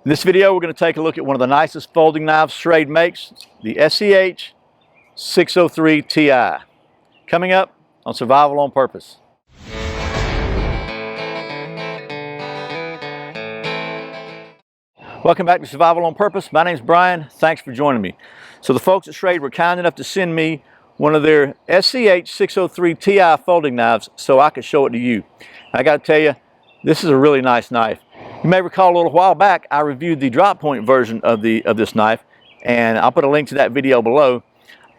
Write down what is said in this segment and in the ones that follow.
In this video, we're going to take a look at one of the nicest folding knives Schrade makes, the SCH603TI. Coming up on Survival on Purpose. Welcome back to Survival on Purpose. My name's Brian. Thanks for joining me. So the folks at Schrade were kind enough to send me one of their SCH603TI folding knives so I could show it to you. I got to tell you, this is a really nice knife. You may recall a little while back I reviewed the drop point version of this knife, and I'll put a link to that video below.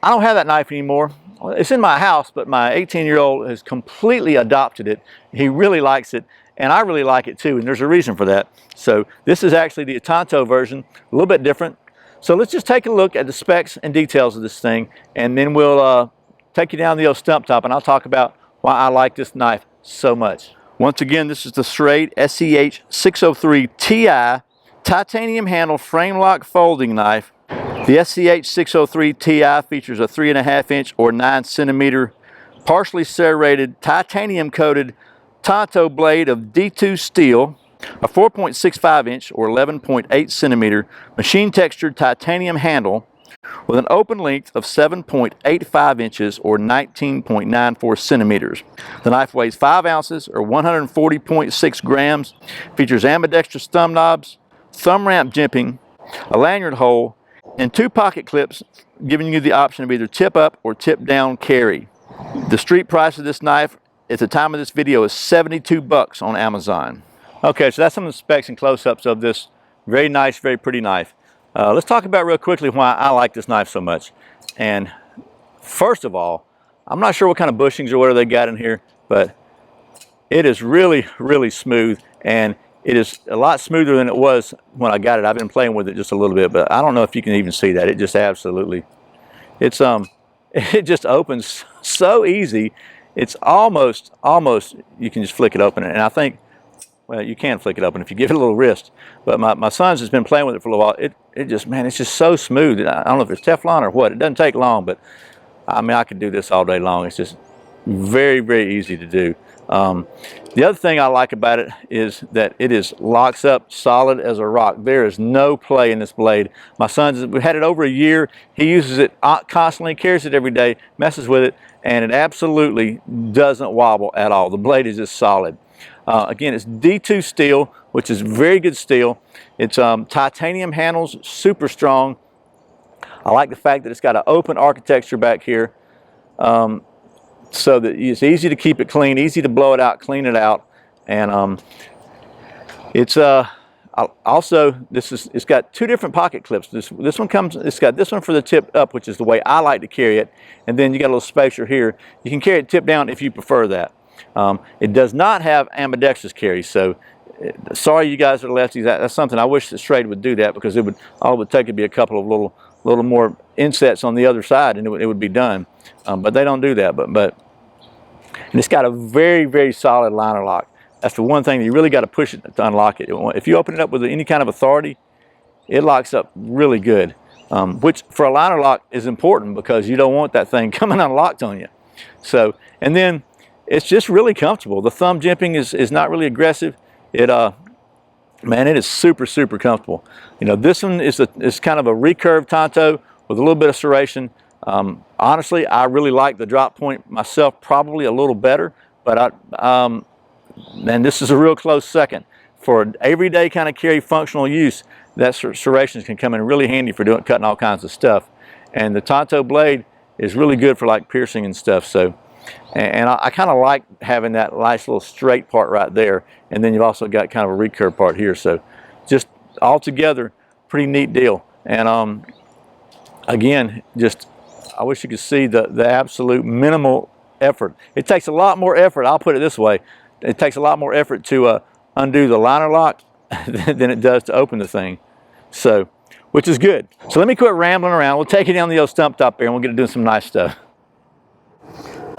I don't have that knife anymore. It's in my house, but my 18-year-old has completely adopted it. He really likes it, and I really like it too, and there's a reason for that. So this is actually the Tanto version, a little bit different. So let's just take a look at the specs and details of this thing, and then we'll take you down the old stump top, and I'll talk about why I like this knife so much. Once again, this is the Schrade SCH603TI titanium handle frame lock folding knife. The SCH603TI features a 3.5-inch or 9-centimeter partially serrated titanium coated Tanto blade of D2 steel, a 4.65-inch or 11.8-centimeter machine textured titanium handle with an open length of 7.85 inches or 19.94 centimeters. The knife weighs 5 ounces or 140.6 grams, features ambidextrous thumb knobs, thumb ramp jimping, a lanyard hole, and 2 pocket clips giving you the option of either tip up or tip down carry. The street price of this knife at the time of this video is $72 on Amazon. Okay, so that's some of the specs and close-ups of this very nice, very pretty knife. Let's talk about real quickly why I like this knife so much. And first of all, I'm not sure what kind of bushings or whatever they got in here, but it is really, really smooth, and it is a lot smoother than it was when I got it. I've been playing with it just a little bit, but I don't know if you can even see that. It just absolutely, it just opens so easy. It's almost, you can just flick it open. And I think, well, you can flick it open if you give it a little wrist. But my son's just been playing with it for a little while. It just, man, it's just so smooth. I don't know if it's Teflon or what. It doesn't take long, but I mean, I could do this all day long. It's just very, very easy to do. The other thing I like about it is that it locks up solid as a rock. There is no play in this blade. My son's, we've had it over a year. He uses it constantly, carries it every day, messes with it, and it absolutely doesn't wobble at all. The blade is just solid. Again, it's D2 steel, which is very good steel. It's titanium handles, super strong. I like the fact that it's got an open architecture back here, so that it's easy to keep it clean, easy to blow it out, clean it out. And it's also, it's got 2 different pocket clips. This one comes, it's got this one for the tip up, which is the way I like to carry it, and then you got a little spacer here. You can carry it tip down if you prefer that. It does not have ambidextrous carry, so sorry you guys are lefties. That's something I wish that Schrade would do that, because all it would take would be a couple of little more insets on the other side, and it would be done. But they don't do that. And it's got a very, very solid liner lock. That's the one thing that you really got to push it to unlock it. If you open it up with any kind of authority, it locks up really good, which for a liner lock is important, because you don't want that thing coming unlocked on you. So, and then it's just really comfortable. The thumb jimping is not really aggressive. Man, it is super, super comfortable. You know, this one is kind of a recurved Tanto with a little bit of serration. Honestly, I really like the drop point myself, probably a little better, but and this is a real close second. For everyday kind of carry functional use, that serrations can come in really handy for cutting all kinds of stuff. And the Tanto blade is really good for like piercing and stuff. So, and I kind of like having that nice little straight part right there, and then you've also got kind of a recurve part here. So just altogether, pretty neat deal. And again, just I wish you could see the absolute minimal effort. It takes a lot more effort, I'll put it this way. It takes a lot more effort to undo the liner lock than it does to open the thing. So, which is good. So let me quit rambling around. We'll take you down the old stump top there, and we'll get to doing some nice stuff.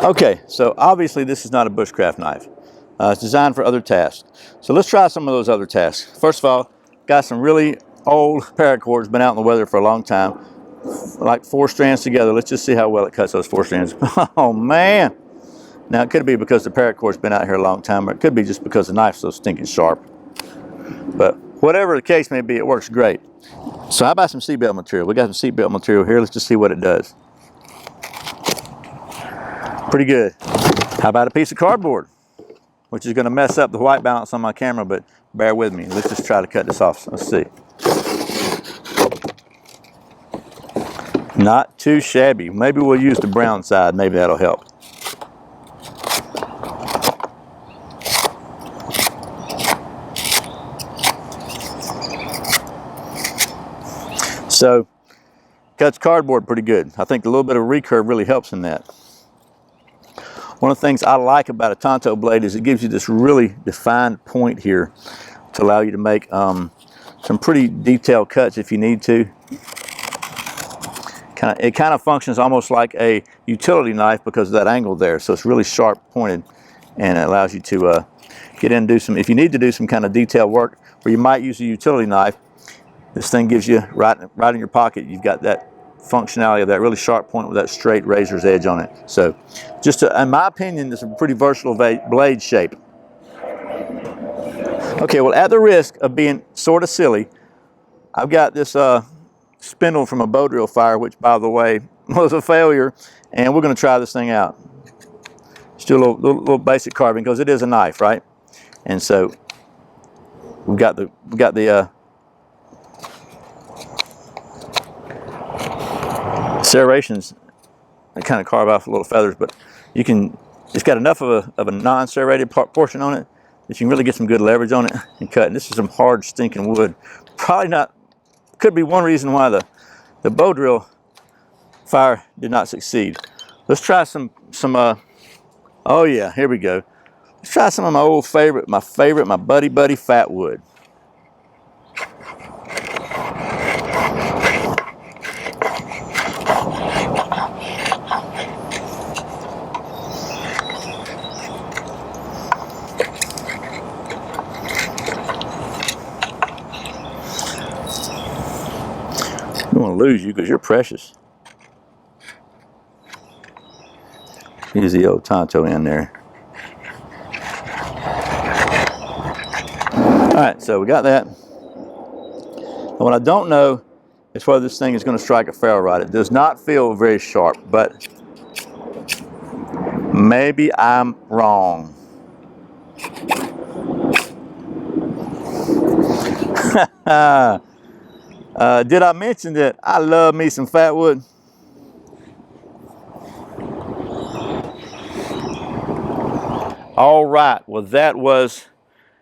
Okay, so obviously this is not a bushcraft knife. It's designed for other tasks. So let's try some of those other tasks. First of all, got some really old paracords, been out in the weather for a long time. Like 4 strands together. Let's just see how well it cuts those 4 strands. Oh man! Now it could be because the paracord's been out here a long time, or it could be just because the knife's so stinking sharp. But whatever the case may be, it works great. So how about some seatbelt material? We got some seatbelt material here. Let's just see what it does. Pretty good. How about a piece of cardboard, which is going to mess up the white balance on my camera, but bear with me. Let's just try to cut this off. Let's see. Not too shabby. Maybe we'll use the brown side. Maybe that'll help. So, cuts cardboard pretty good. I think a little bit of recurve really helps in that. One of the things I like about a Tonto blade is it gives you this really defined point here to allow you to make some pretty detailed cuts if you need to. It kind of functions almost like a utility knife because of that angle there. So it's really sharp pointed, and it allows you to get in and do some, if you need to do some kind of detailed work where you might use a utility knife, this thing gives you right in your pocket. You've got that functionality of that really sharp point with that straight razor's edge on it. So just in my opinion, it's a pretty versatile blade shape. Okay, well, at the risk of being sort of silly, I've got this spindle from a bow drill fire, which by the way was a failure, and we're going to try this thing out. Just do a little basic carving because it is a knife, right? And so we've got the serrations that kind of carve off little feathers, but you can, it's got enough of a non-serrated portion on it that you can really get some good leverage on it and cut. And this is some hard stinking wood. Probably not, could be one reason why the bow drill fire did not succeed. Let's try some oh yeah, here we go. Let's try some of my old favorite, my buddy fat wood. I don't want to lose you because you're precious. Here's the old Tonto in there. Alright, so we got that. And what I don't know is whether this thing is going to strike a ferrule rod. It does not feel very sharp, but maybe I'm wrong. Did I mention that I love me some fat wood? All right, well that was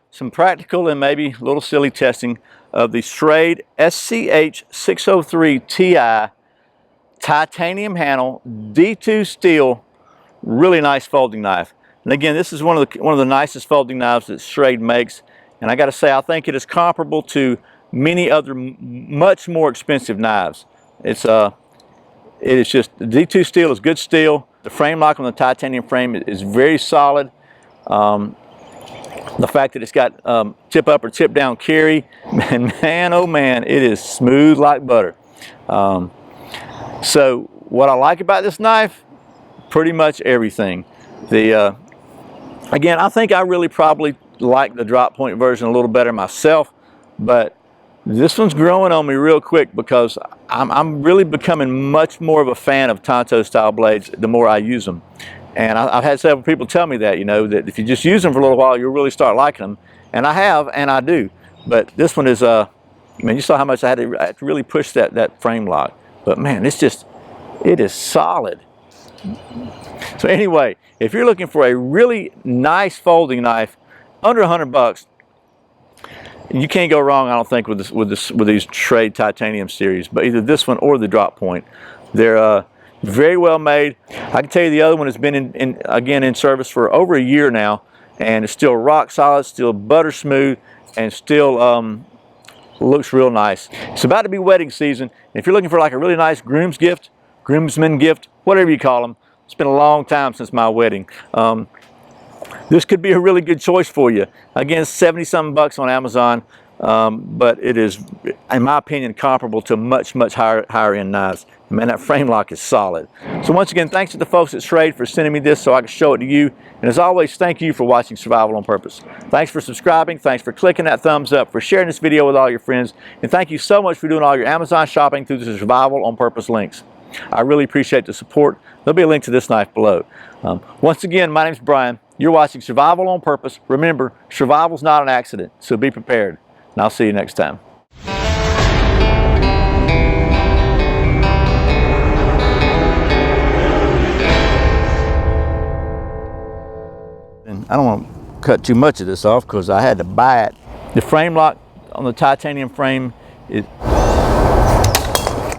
some practical and maybe a little silly testing of the Schrade SCH603TI titanium handle D2 steel, really nice folding knife. And again, this is one of the nicest folding knives that Schrade makes, and I got to say I think it is comparable to many other much more expensive knives. It is just, the D2 steel is good steel. The frame lock on the titanium frame is very solid. The fact that it's got tip up or tip down carry, man oh man, it is smooth like butter. So what I like about this knife, pretty much everything. Again, I think I really probably like the drop point version a little better myself, but this one's growing on me real quick because I'm really becoming much more of a fan of Tonto style blades the more I use them. And I've had several people tell me that, you know, that if you just use them for a little while, you'll really start liking them. And I have, and I do. But this one is, I mean, you saw how much I had to really push that frame lock. But man, it's just, it is solid. So anyway, if you're looking for a really nice folding knife, under $100, you can't go wrong, I don't think, with these Schrade titanium series. But either this one or the drop point, they're very well made. I can tell you the other one has been in service for over a year now, and it's still rock solid, still butter smooth, and still looks real nice. It's about to be wedding season. If you're looking for like a really nice groomsman gift, whatever you call them, it's been a long time since my wedding. This could be a really good choice for you. Again, 70-something bucks on Amazon, but it is, in my opinion, comparable to much higher end knives. Man, that frame lock is solid. So once again, thanks to the folks at Schrade for sending me this so I can show it to you. And as always, thank you for watching Survival on Purpose. Thanks for subscribing. Thanks for clicking that thumbs up, for sharing this video with all your friends. And thank you so much for doing all your Amazon shopping through the Survival on Purpose links. I really appreciate the support. There'll be a link to this knife below. Once again, my name's Brian. You're watching Survival on Purpose. Remember, survival's not an accident, so be prepared. And I'll see you next time. And I don't want to cut too much of this off because I had to buy it. The frame lock on the titanium frame,